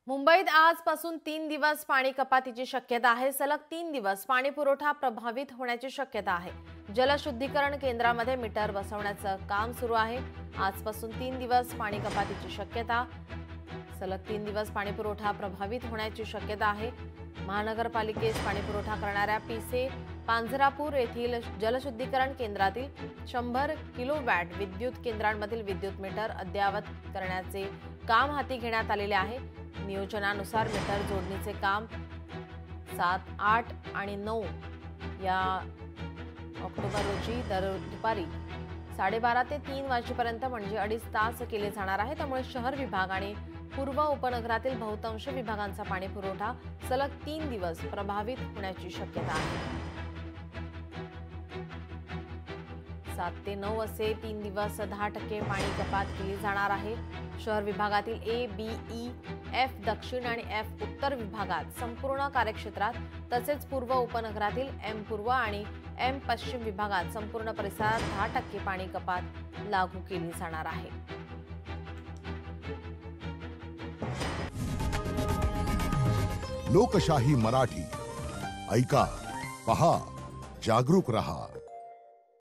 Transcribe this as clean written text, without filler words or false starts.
मुंबईत आजपासून 3 दिवस पाणी कपातीची शक्यता आहे। सलग 3 दिवस पाणी पुरवठा प्रभावित होण्याची शक्यता आहे। जलशुद्धीकरण केंद्रामध्ये मीटर बसवण्याचं काम सुरू आहे। आजपासून 3 दिवस पाणी कपातीची शक्यता। सलग 3 दिवस पाणी पुरवठा प्रभावित होण्याची शक्यता आहे। महानगरपालिकेस पाणी पुरवठा करणाऱ्या पिसे पांझरापूर येथील जलशुद्धीकरण केंद्रातील 100 किलोवॅट विद्युत केंद्रांमधील विद्युत मीटर अद्ययावत करण्याचे काम हाती घेण्यात आलेले आहे। नियोजनानुसार मीटर जोडणीचे काम 7, 8 आणि 9 या ऑक्टोबर रोजी दुपारी 12:30 ते 3 वाजेपर्यंत म्हणजे 2.5 तास केले जाणार आहे। त्यामुळे शहर विभाग आणि पूर्व उपनगरातील बहुतांश विभागांचा पाणी पुरवठा सलग 3 दिवस प्रभावित होण्याची शक्यता आहे। 7 ते 9 असे 3 दिवस 10% पाणी कपात केली जाणार आहे। शहर विभागातील ए, बी, ई, एफ दक्षिण आणि एफ उत्तर विभागात संपूर्ण कार्यक्षेत्रात तसेच पूर्व उपनगरातील एम पूर्व आणि एम पश्चिम विभागात संपूर्ण परिसरात 10% पाणी कपात लागू केली जाणार आहे। लोकशाही मराठी ऐका, पहा, जागरूक रहा।